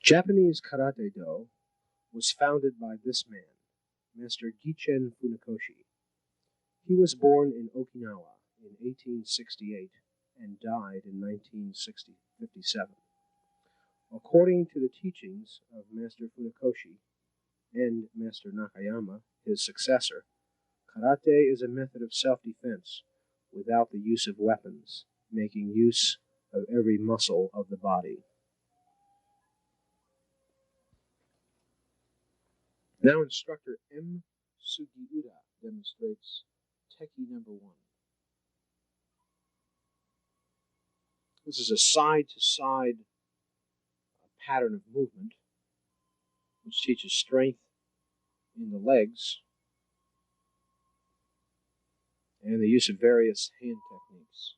Japanese Karate-Do was founded by this man, Master Gichen Funakoshi. He was born in Okinawa in 1868 and died in 1957. According to the teachings of Master Funakoshi and Master Nakayama, his successor, karate is a method of self-defense without the use of weapons, making use of every muscle of the body. Now instructor M. Sugiura demonstrates Teki number 1. This is a side-to-side pattern of movement which teaches strength in the legs and the use of various hand techniques.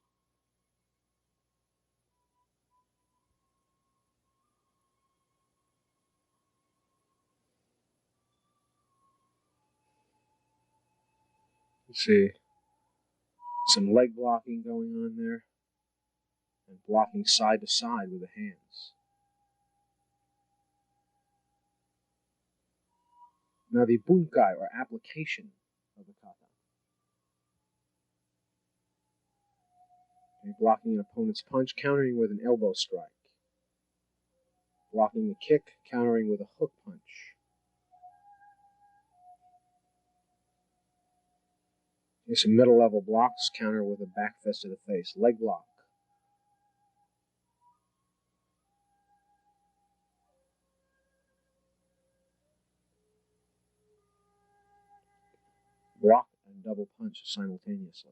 You see some leg blocking going on there and blocking side to side with the hands. Now the bunkai, or application of the kata. Blocking an opponent's punch, countering with an elbow strike. Blocking the kick, countering with a hook punch. Here's some middle level blocks, counter with a back fist to the face. Leg block. Block and double punch simultaneously.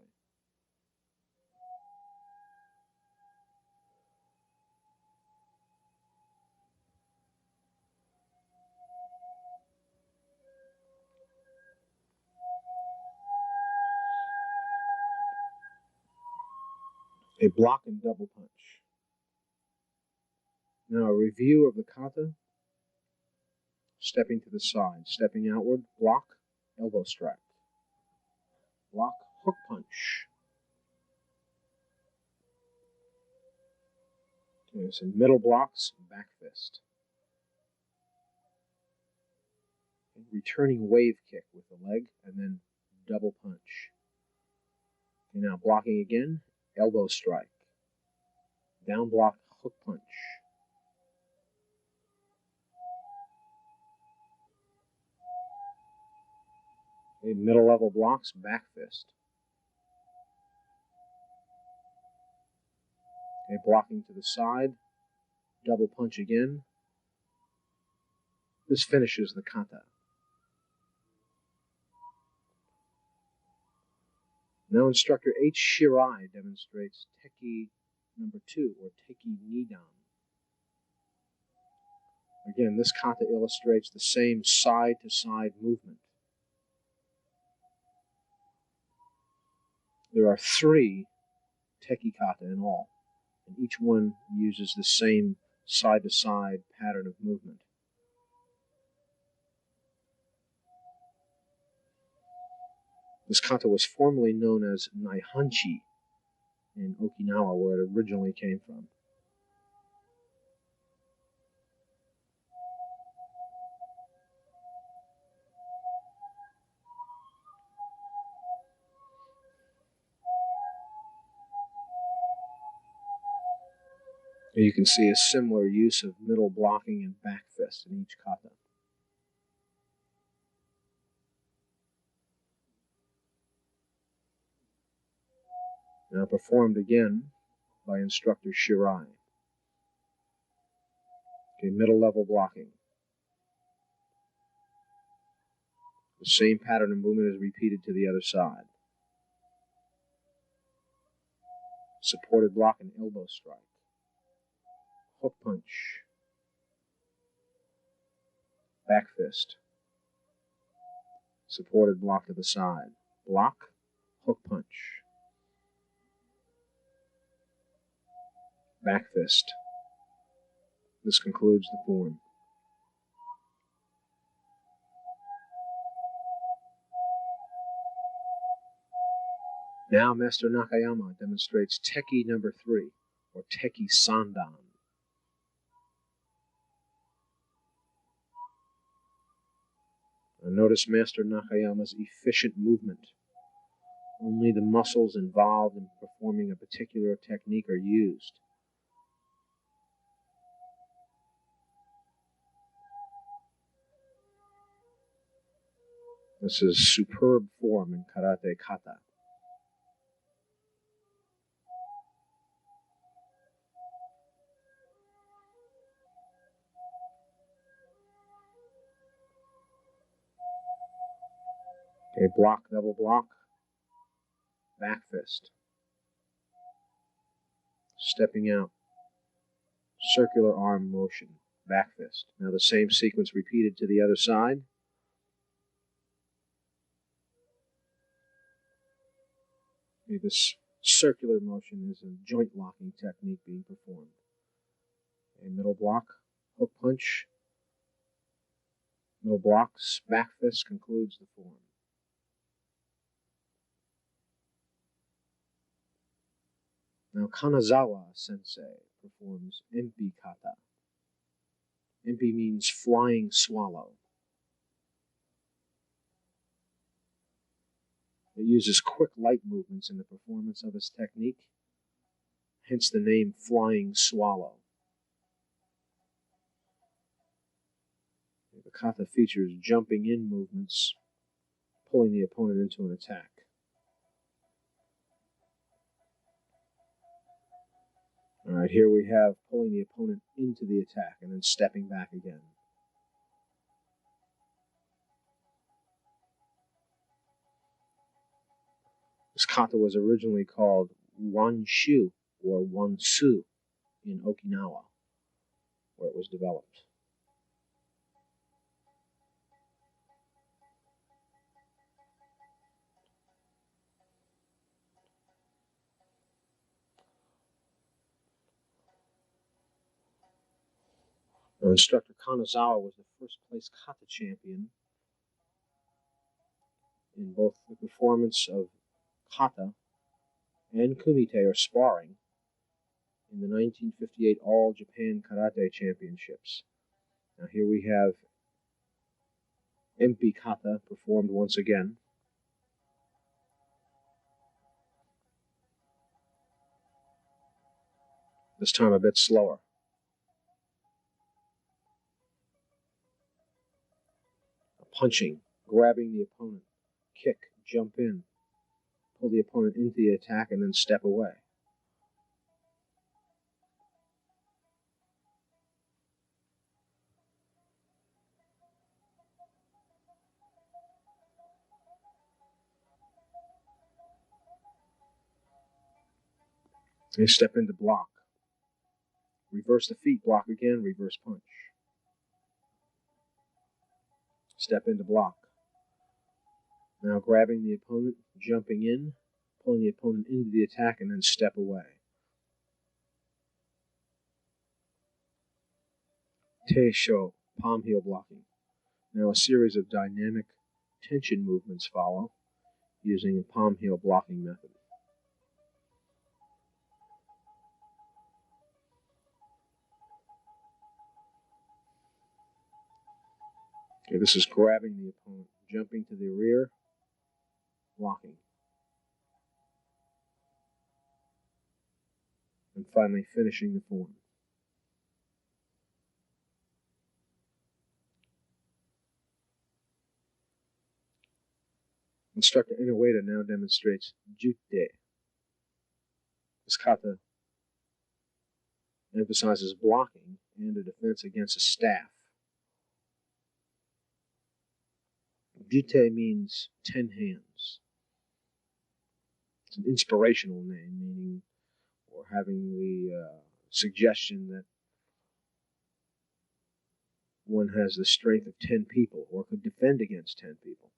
A block and double punch. Now a review of the kata. Stepping to the side, stepping outward, block, elbow strike. Block, hook punch. Okay, some middle blocks, back fist. Okay, returning wave kick with the leg, and then double punch. Okay, now blocking again, elbow strike. Down block, hook punch. Okay, middle level blocks, back fist. Okay, blocking to the side, double punch again. This finishes the kata. Now instructor H. Shirai demonstrates Teki number 2, or Teki Nidan. Again, this kata illustrates the same side-to-side movement. There are 3 Teki kata in all, and each one uses the same side-to-side pattern of movement. This kata was formerly known as Naihanchi in Okinawa, where it originally came from. You can see a similar use of middle blocking and back fist in each kata. Now performed again by instructor Shirai. Okay, middle level blocking. The same pattern of movement is repeated to the other side. Supported block and elbow strike. Hook punch. Back fist. Supported block to the side. Block, hook punch. Back fist. This concludes the form. Now Master Nakayama demonstrates Teki number 3, or Teki Sandan. Now notice Master Nakayama's efficient movement. Only the muscles involved in performing a particular technique are used. This is superb form in karate kata. Okay, block, double block, back fist. Stepping out, circular arm motion, back fist. Now the same sequence repeated to the other side. Okay, this circular motion is a joint locking technique being performed. A middle block, hook punch, middle blocks, back fist concludes the form. Now Kanazawa sensei performs Empi kata. Empi means flying swallow. It uses quick light movements in the performance of its technique, hence the name flying swallow. The kata features jumping in movements, pulling the opponent into an attack. All right, here we have pulling the opponent into the attack and then stepping back again. This kata was originally called wanshu or wansu in Okinawa, where it was developed. Now, instructor Kanazawa was the first place kata champion in both the performance of kata and kumite or sparring in the 1958 All Japan Karate Championships. Now here we have Empi kata performed once again. This time a bit slower. Punching, grabbing the opponent, kick, jump in, pull the opponent into the attack, and then step away. They step into block. Reverse the feet, block again, reverse punch. Step into block. Now grabbing the opponent, jumping in, pulling the opponent into the attack, and then step away. Teisho, palm heel blocking. Now a series of dynamic tension movements follow using a palm heel blocking method. Okay, this is grabbing the opponent, jumping to the rear, blocking. And finally finishing the form. Instructor Inoueda now demonstrates Jute. This kata emphasizes blocking and a defense against a staff. Jute means 10 hands. It's an inspirational name, meaning or having the suggestion that one has the strength of 10 people or could defend against 10 people.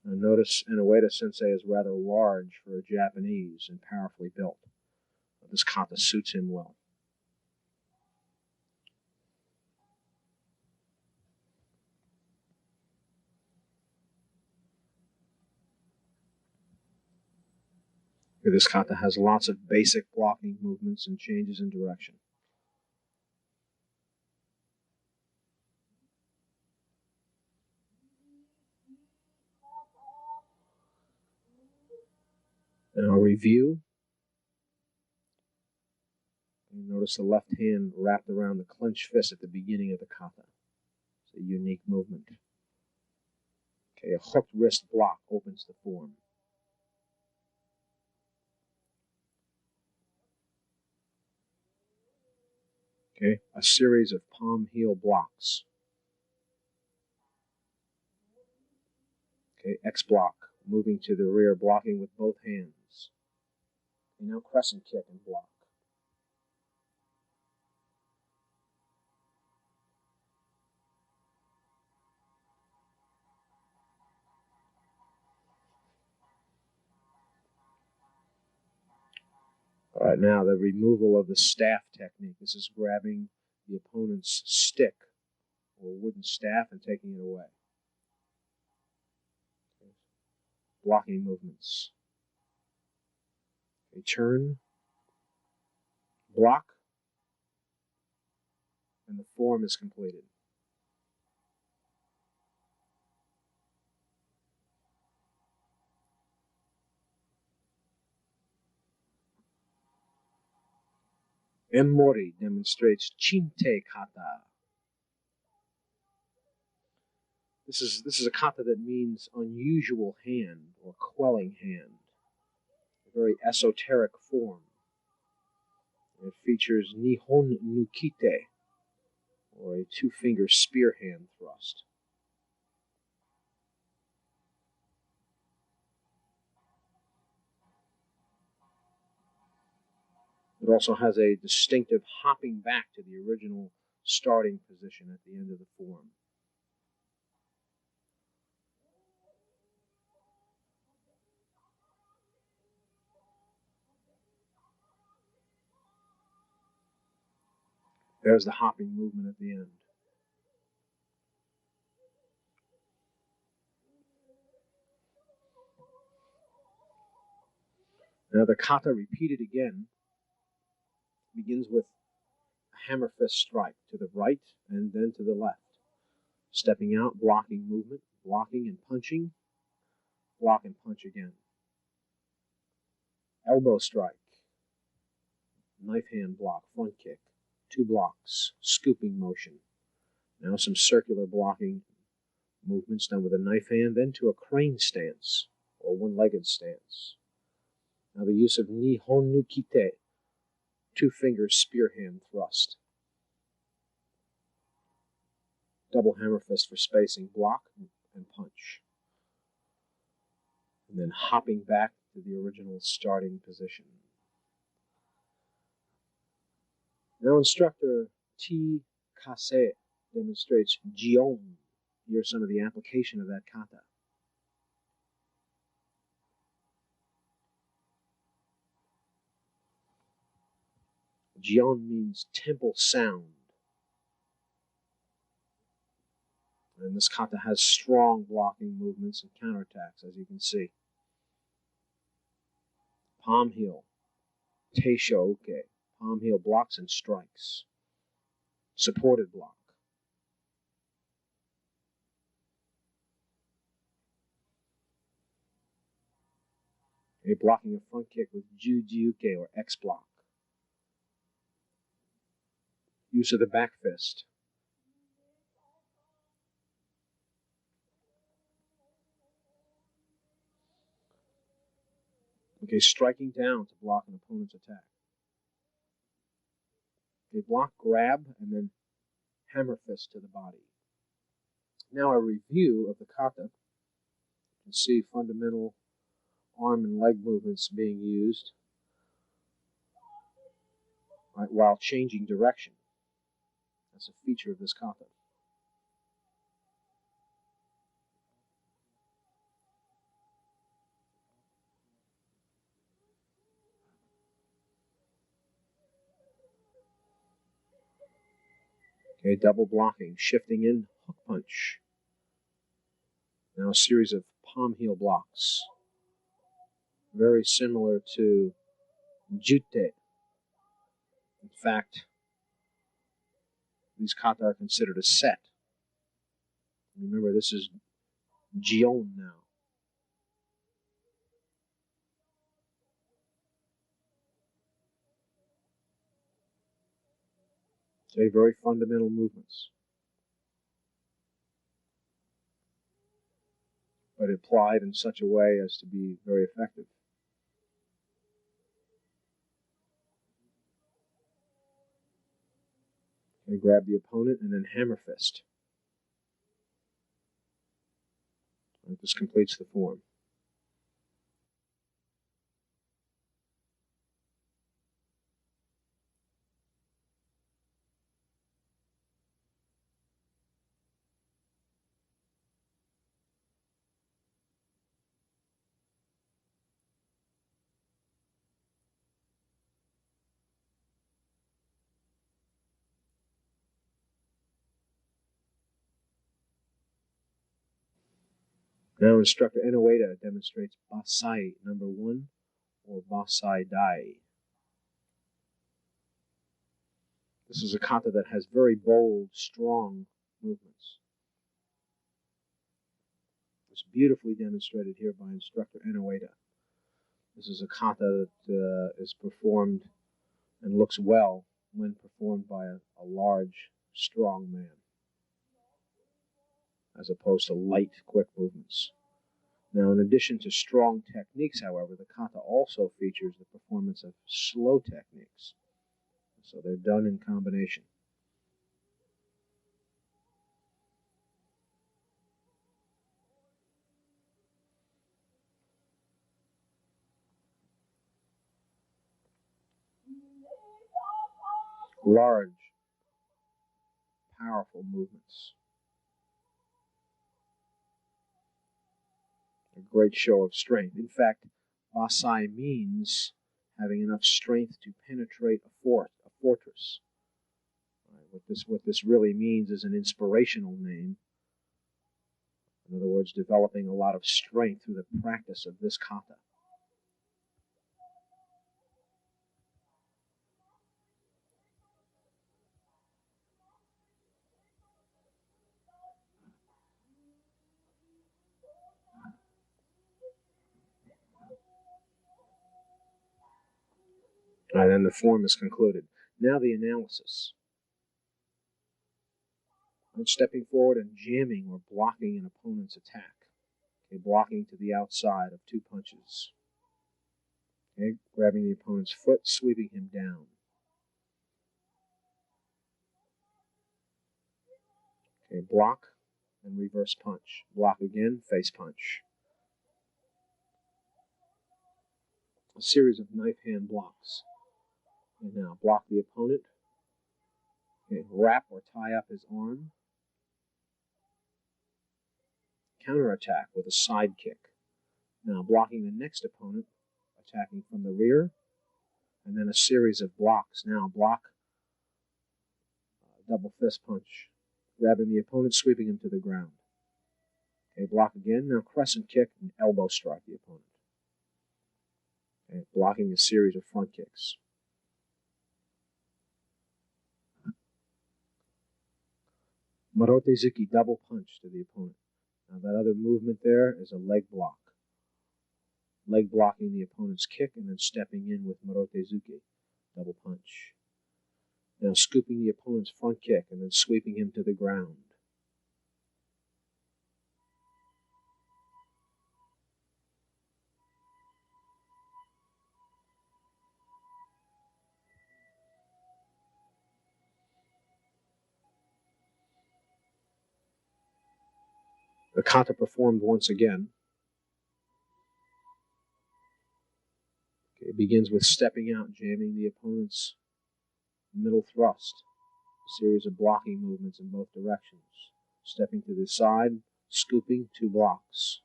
Now notice Inoueda sensei is rather large for a Japanese and powerfully built. This kata suits him well. This kata has lots of basic blocking movements and changes in direction. And I'll review. You notice the left hand wrapped around the clenched fist at the beginning of the kata. It's a unique movement. Okay, a hooked wrist block opens the form. Okay, a series of palm heel blocks. Okay, X block, moving to the rear, blocking with both hands. Okay, now crescent kick and block. All right, now the removal of the staff technique. This is grabbing the opponent's stick or wooden staff and taking it away. Okay. Blocking movements. Okay, turn, block, and the form is completed. Mori demonstrates Chinte kata. This is a kata that means unusual hand or quelling hand. A very esoteric form. It features Nihon Nukite, or a two-finger spear hand thrust. It also has a distinctive hopping back to the original starting position at the end of the form. There's the hopping movement at the end. Now the kata, repeated again, begins with a hammer fist strike to the right and then to the left. Stepping out, blocking movement, blocking and punching, block and punch again. Elbow strike, knife hand block, front kick, two blocks, scooping motion. Now some circular blocking movements done with a knife hand, then to a crane stance or one-legged stance. Now the use of Nihon Nukite, two-finger spear hand thrust. Double hammer fist for spacing, block and punch. And then hopping back to the original starting position. Now instructor T. Kase demonstrates Jion. Here's some of the application of that kata. Jion means temple sound. And this kata has strong blocking movements and counterattacks, as you can see. Palm heel, Teisho Uke, palm heel blocks and strikes. Supported block. Okay, blocking a front kick with Juji Uke or X block. Use of the back fist. Okay, striking down to block an opponent's attack. Okay, block, grab, and then hammer fist to the body. Now a review of the kata. You can see fundamental arm and leg movements being used, right, while changing direction. That's a feature of this kata. Okay, double blocking, shifting in, hook punch. Now a series of palm heel blocks. Very similar to jute. In fact, these kata are considered a set. Remember, this is Jion now. Okay, very fundamental movements, but applied in such a way as to be very effective. Okay, grab the opponent and then hammer fist. Right, this completes the form. Now instructor Inoue demonstrates Basai number 1 or Basai Dai. This is a kata that has very bold, strong movements. It's beautifully demonstrated here by instructor Inoue. This is a kata that is performed and looks well when performed by a large, strong man, as opposed to light, quick movements. Now, in addition to strong techniques, however, the kata also features the performance of slow techniques. So they're done in combination. Large, powerful movements. A great show of strength. In fact, Basai means having enough strength to penetrate a fortress. What this really means is an inspirational name. In other words, developing a lot of strength through the practice of this kata. And then the form is concluded. Now the analysis. And stepping forward and jamming or blocking an opponent's attack. Okay, blocking to the outside of 2 punches. Okay, grabbing the opponent's foot, sweeping him down. Okay, block and reverse punch. Block again, face punch. A series of knife hand blocks. And now block the opponent. Okay, wrap or tie up his arm. Counterattack with a side kick. Now blocking the next opponent, attacking from the rear, and then a series of blocks. Now block, double fist punch, grabbing the opponent, sweeping him to the ground. Okay, block again. Now crescent kick and elbow strike the opponent. Okay, blocking a series of front kicks. Marotezuki double punch to the opponent. Now that other movement there is a leg block. Leg blocking the opponent's kick and then stepping in with Marotezuki, double punch. Now scooping the opponent's front kick and then sweeping him to the ground. The kata performed once again. Okay, it begins with stepping out, jamming the opponent's middle thrust. A series of blocking movements in both directions. Stepping to the side, scooping, 2 blocks.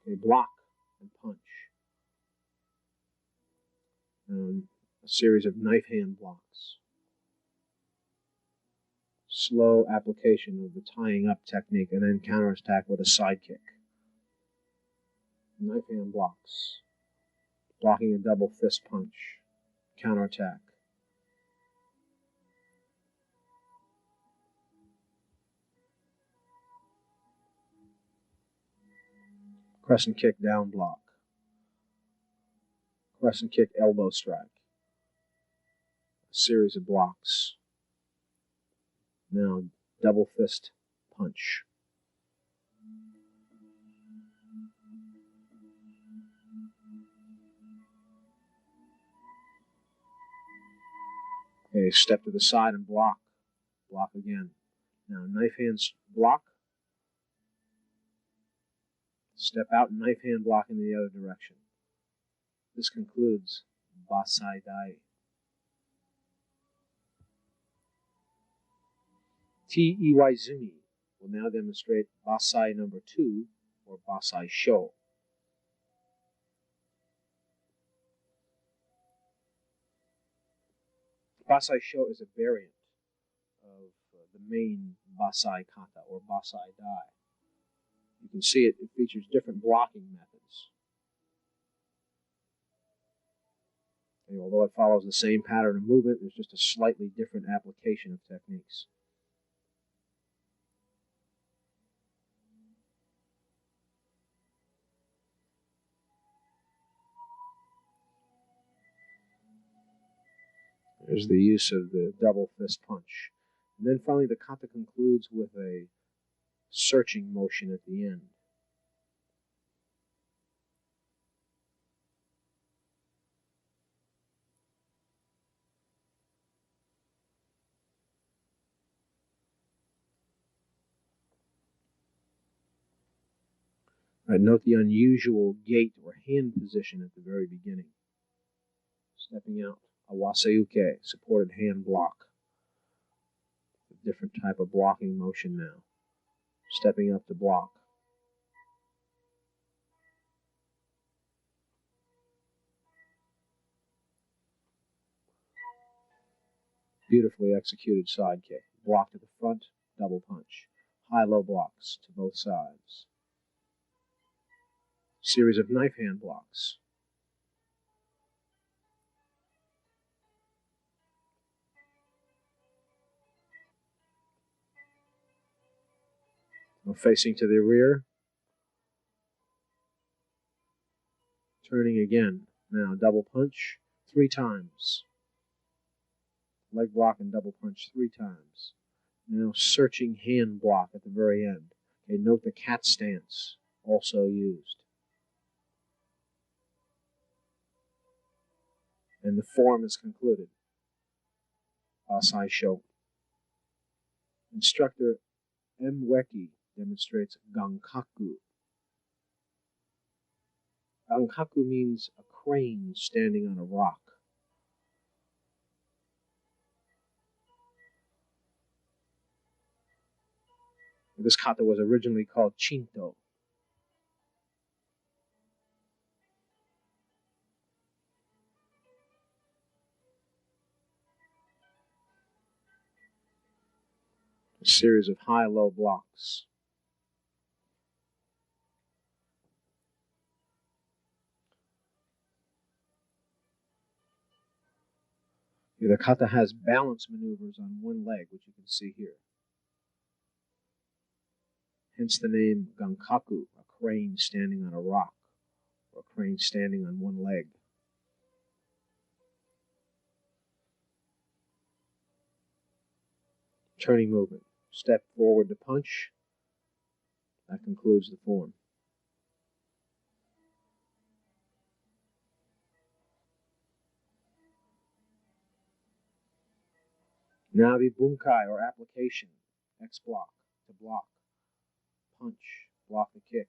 Okay, block and punch. And a series of knife hand blocks. Slow application of the tying up technique and then counterattack with a side kick. Knife hand blocks. Blocking a double fist punch. Counterattack. Crescent kick down block. Crescent kick elbow strike. a series of blocks. Now, double fist punch. Okay, step to the side and block. Block again. Now, knife hands block. Step out and knife hand block in the other direction. This concludes Basai Dai. T. Iwaizumi will now demonstrate Basai number 2, or Basai Sho. Basai Sho is a variant of the main Basai Kata, or Basai Dai. You can see it features different blocking methods. And although it follows the same pattern of movement, there's just a slightly different application of techniques. There's the use of the double fist punch. And then finally the kata concludes with a searching motion at the end. Note the unusual gait or hand position at the very beginning. Stepping out, a waseuke, supported hand block. A different type of blocking motion now. Stepping up to block. Beautifully executed side kick. Block to the front, double punch. High-low blocks to both sides. Series of knife hand blocks. Now facing to the rear. Turning again. Now double punch 3 times. Leg block and double punch 3 times. Now searching hand block at the very end. Okay, note the cat stance also used. And the form is concluded. Basai Sho. Instructor M. Weki demonstrates Gankaku. Gankaku means a crane standing on a rock. This kata was originally called Chinto. A series of high-low blocks. The kata has balance maneuvers on one leg, which you can see here. Hence the name Gankaku, a crane standing on a rock, or a crane standing on one leg. Turning movement. Step forward to punch. That concludes the form. Now the bunkai, or application. X block, to block. Punch, block the kick.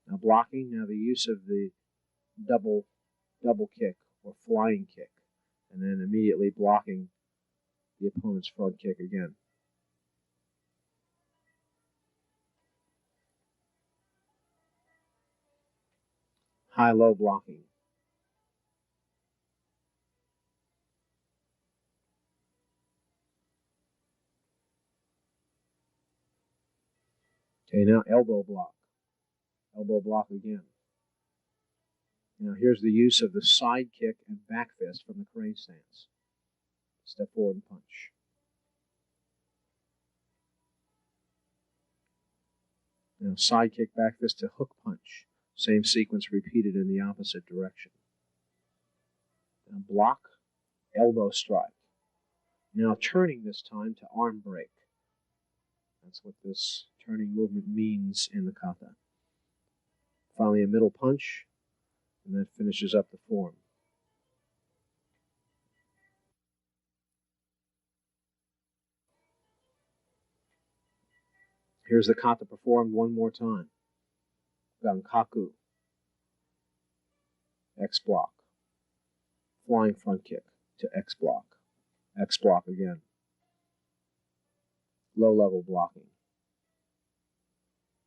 Now blocking, now the use of the double kick, or flying kick. And then immediately blocking the opponent's front kick again. High-low blocking. Okay, now elbow block. Elbow block again. Now here's the use of the side kick and back fist from the crane stance. Step forward and punch. Now side kick, back fist to hook punch. Same sequence repeated in the opposite direction. And block, elbow strike. Now turning this time to arm break. That's what this turning movement means in the kata. Finally, a middle punch, and that finishes up the form. Here's the kata performed one more time. Gankaku, X block, flying front kick to X block again, low level blocking,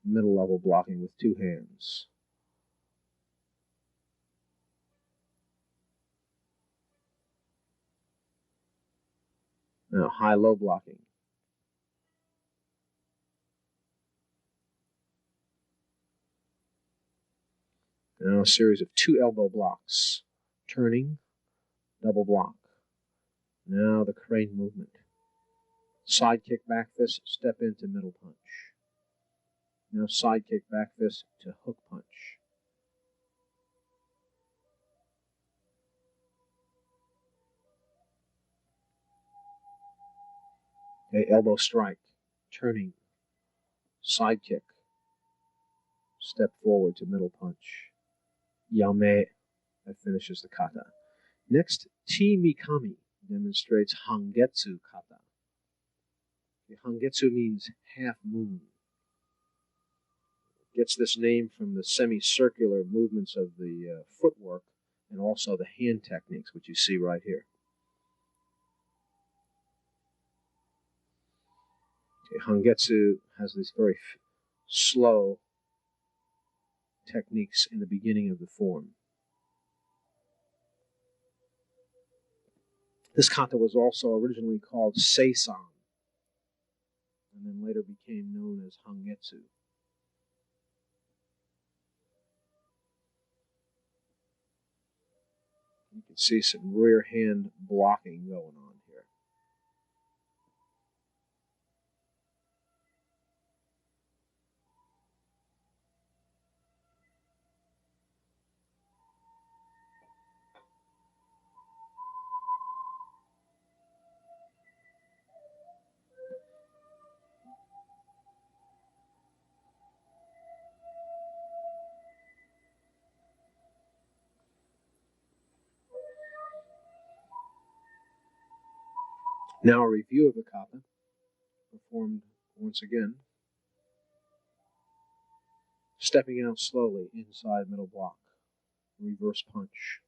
middle level blocking with two hands. Now high-low blocking. Now a series of two elbow blocks, turning, double block. Now the crane movement. Side kick, back fist, step into middle punch. Now side kick, back fist to hook punch. Okay, elbow strike, turning, side kick, step forward to middle punch. Yame, that finishes the kata. Next, Chi Mikami demonstrates Hangetsu kata. The Hangetsu means half moon. It gets this name from the semicircular movements of the footwork and also the hand techniques, which you see right here. Okay, Hangetsu has these very slow techniques in the beginning of the form. This kata was also originally called Seisan, and then later became known as Hangetsu. You can see some rear hand blocking going on here. Now a review of the kata, performed once again. Stepping out slowly, inside middle block, reverse punch.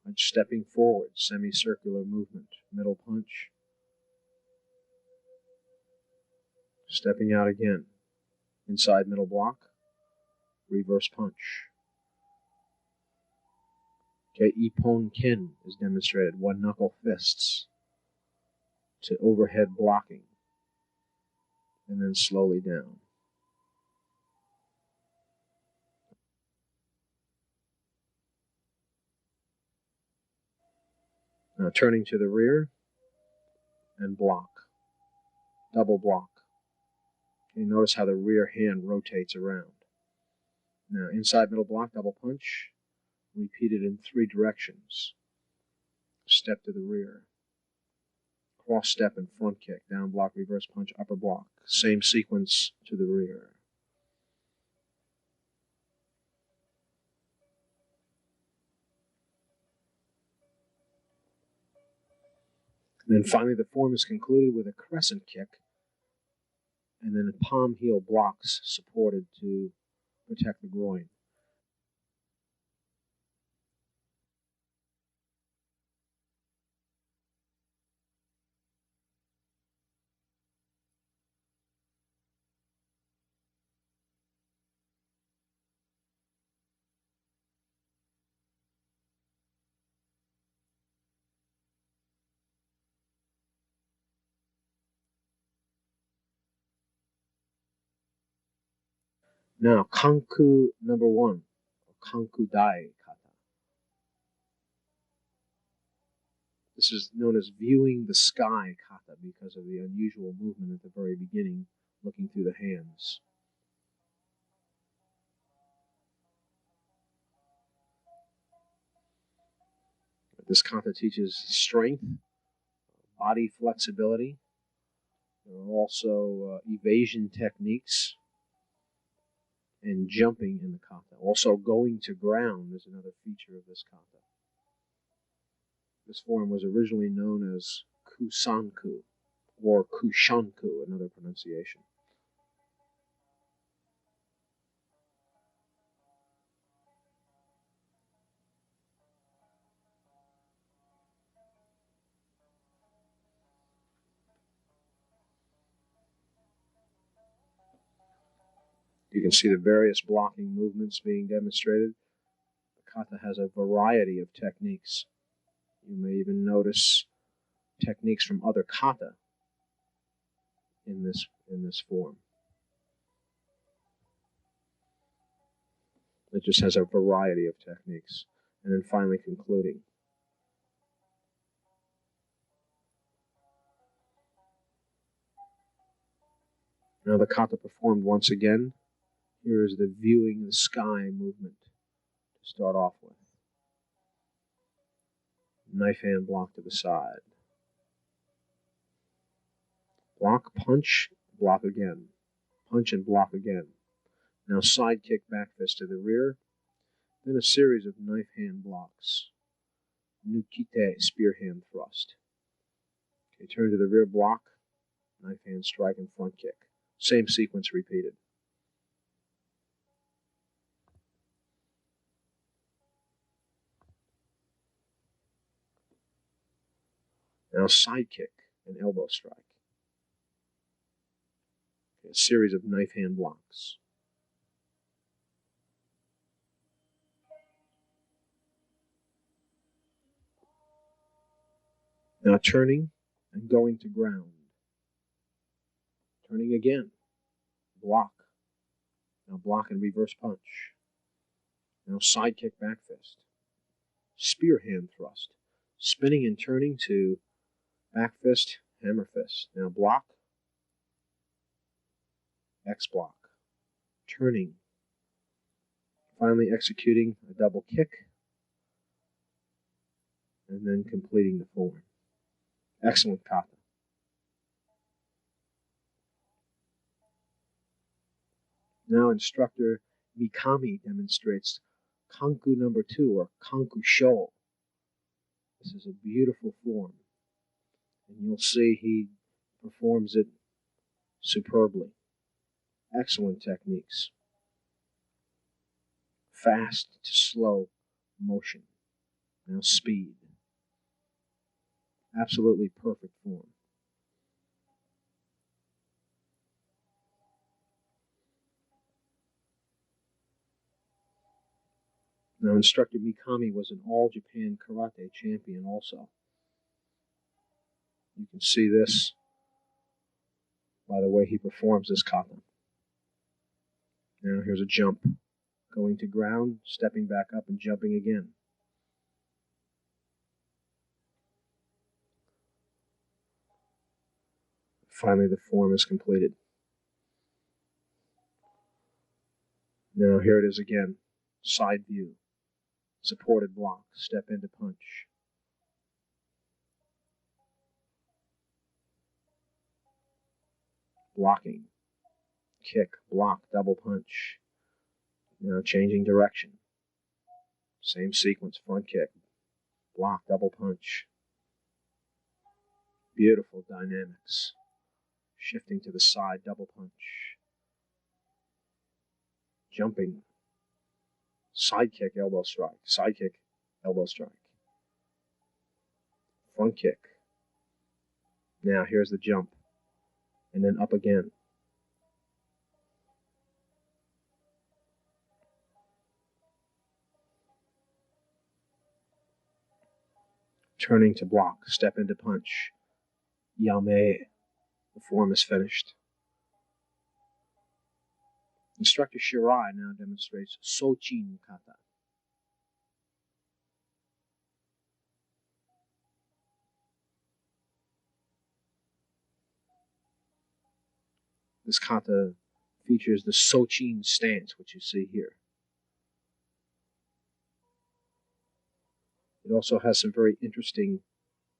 And stepping forward, semicircular movement, middle punch. Stepping out again, inside middle block, reverse punch. Okay, Ippon Ken is demonstrated, one knuckle fists to overhead blocking, and then slowly down. Now turning to the rear and block, double block. Okay, notice how the rear hand rotates around. Now inside middle block, double punch, repeated in three directions. Step to the rear, cross step and front kick, down block, reverse punch, upper block. Same sequence to the rear. And then finally the form is concluded with a crescent kick and then palm heel blocks supported to protect the groin. Now, Kanku number 1, or Kanku Dai Kata. This is known as viewing the sky kata because of the unusual movement at the very beginning, looking through the hands. This kata teaches strength, body flexibility. There are also evasion techniques and jumping in the kata. Also, going to ground is another feature of this kata. This form was originally known as kusanku, or kushanku, another pronunciation. You can see the various blocking movements being demonstrated. The kata has a variety of techniques. You may even notice techniques from other kata in this form. It just has a variety of techniques. And then finally concluding. Now the kata performed once again. Here is the viewing the sky movement to start off with. Knife hand block to the side. Block, punch, block again. Punch and block again. Now side kick, back fist to the rear. Then a series of knife hand blocks. Nukite, spear hand thrust. Okay, turn to the rear block. Knife hand strike and front kick. Same sequence repeated. Now side kick and elbow strike. Okay, a series of knife hand blocks. Now turning and going to ground. Turning again. Block. Now block and reverse punch. Now side kick, back fist. Spear hand thrust. Spinning and turning to back fist, hammer fist. Now block. X block. Turning. Finally executing a double kick. And then completing the form. Excellent kata. Now instructor Mikami demonstrates Kanku number 2, or Kanku Sho. This is a beautiful form. And you'll see he performs it superbly. Excellent techniques. Fast to slow motion. Now speed. Absolutely perfect form. Now, instructor Mikami was an All-Japan Karate champion also. You can see this by the way he performs this kata. Now, here's a jump. Going to ground, stepping back up, and jumping again. Finally, the form is completed. Now, here it is again. Side view. Supported block. Step into punch. Blocking. Kick. Block. Double punch. Now changing direction. Same sequence. Front kick. Block. Double punch. Beautiful dynamics. Shifting to the side. Double punch. Jumping. Side kick, elbow strike. Side kick, elbow strike. Front kick. Now here's the jump. And then up again. Turning to block. Step into punch. Yame. The form is finished. Instructor Shirai now demonstrates Sochin kata. This kata features the Sochin stance, which you see here. It also has some very interesting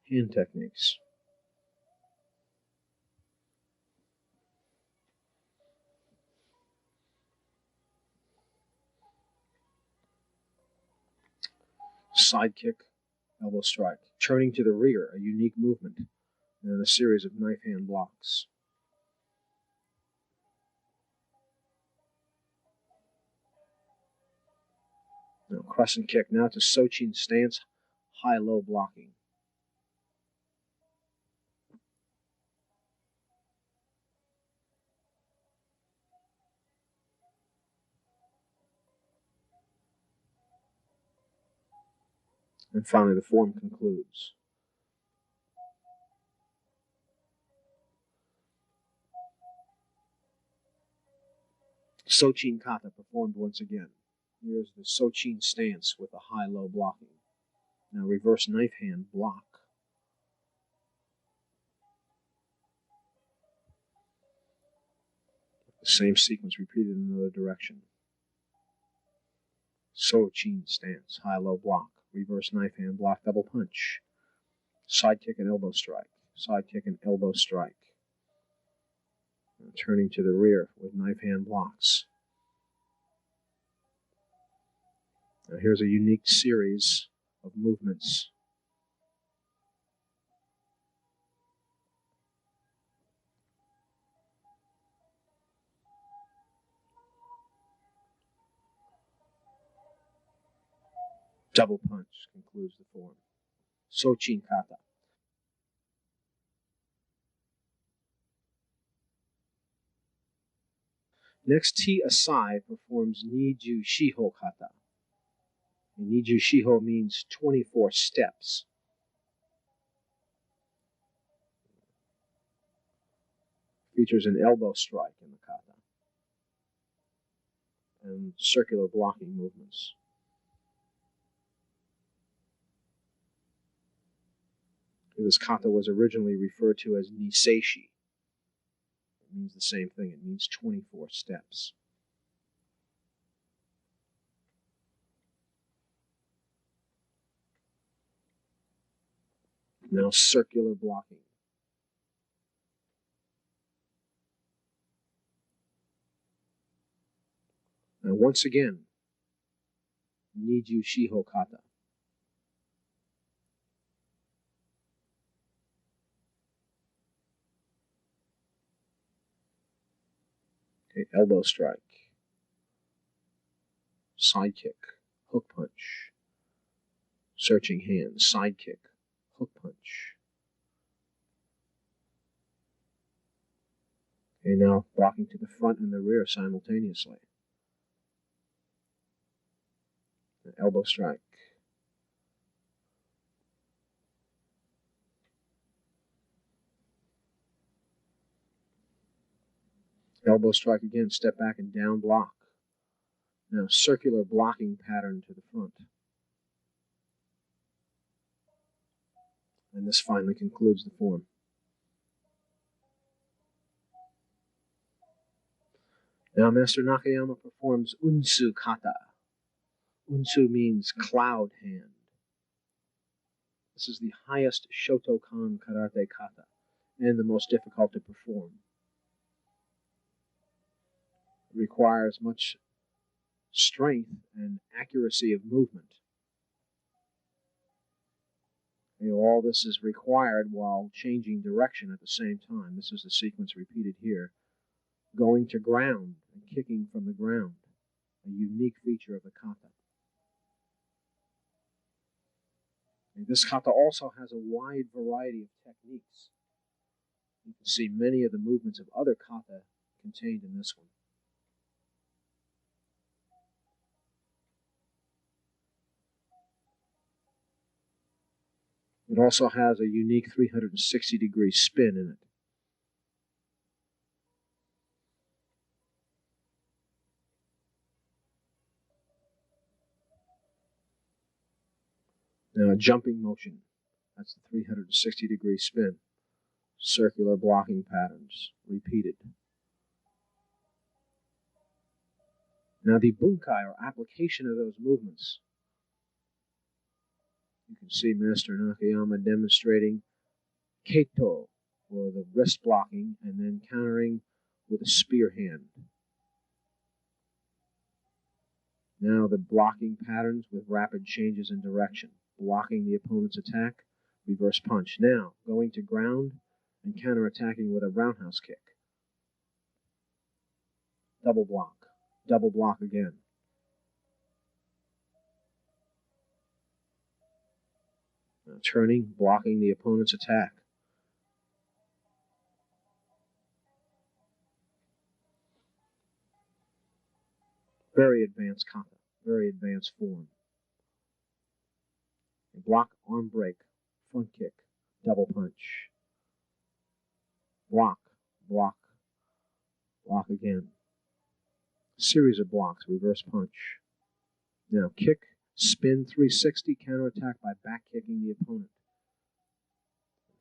hand techniques. Side kick, elbow strike. Turning to the rear, a unique movement, and then a series of knife hand blocks. Now crescent kick, now to Sochin stance, high-low blocking. And finally, the form concludes. Sochin kata performed once again. Here's the Sochin stance with a high-low blocking. Now reverse knife hand block. The same sequence repeated in another direction. Sochin stance, high-low block. Reverse knife hand block, double punch. Side kick and elbow strike. Side kick and elbow strike. Now turning to the rear with knife hand blocks. Now here's a unique series of movements. Double punch concludes the form. Sochin kata. Next, T Asai performs Niju Shiho kata. Niju Shiho means 24 steps. Features an elbow strike in the kata and circular blocking movements. This kata was originally referred to as Niseishi. It means the same thing. It means 24 steps. Now circular blocking. Now once again, Niju Shiho kata. Okay, elbow strike. Side kick, hook punch. Searching hand, side kick, hook punch. Okay, now blocking to the front and the rear simultaneously. An elbow strike. Elbow strike again, step back and down block. Now circular blocking pattern to the front. And this finally concludes the form. Now Master Nakayama performs Unsu kata. Unsu means cloud hand. This is the highest Shotokan karate kata and the most difficult to perform. It requires much strength and accuracy of movement. All this is required while changing direction at the same time. This is the sequence repeated here. Going to ground and kicking from the ground, a unique feature of the kata. This kata also has a wide variety of techniques. You can see many of the movements of other kata contained in this one. It also has a unique 360-degree spin in it. Now a jumping motion, that's the 360-degree spin. Circular blocking patterns, repeated. Now the bunkai, or application of those movements, you can can see Master Nakayama demonstrating keito, or the wrist blocking, and then countering with a spear hand. Now the blocking patterns with rapid changes in direction. Blocking the opponent's attack, reverse punch. Now going to ground and counterattacking with a roundhouse kick. Double block again. Now turning, blocking the opponent's attack. Very advanced kata, very advanced form. A block, arm break, front kick, double punch. Block, block again. Series of blocks, reverse punch. Now kick, spin 360, counterattack by back kicking the opponent.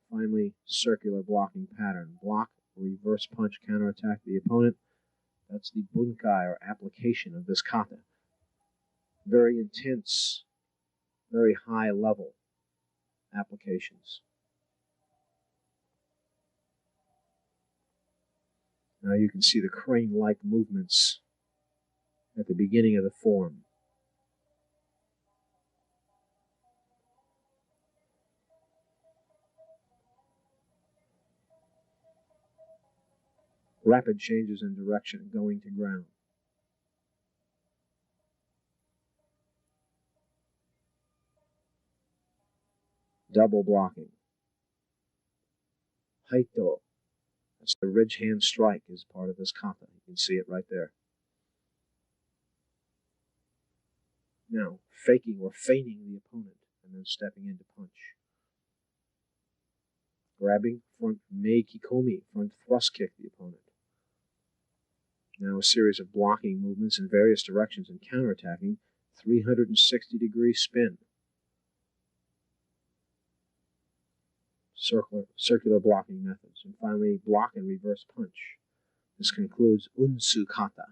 Finally, circular blocking pattern. Block, reverse punch, counterattack the opponent. That's the bunkai, or application, of this kata. Very intense, very high level applications. Now you can see the crane-like movements at the beginning of the form. Rapid changes in direction, going to ground. Double blocking. Haito. That's the ridge hand strike, is part of this kata. You can see it right there. Now, faking or feigning the opponent and then stepping in to punch. Grabbing, front mei kikomi, front thrust kick the opponent. Now a series of blocking movements in various directions and counterattacking, 360-degree spin. Circular blocking methods. And finally, block and reverse punch. This concludes Unsu Kata.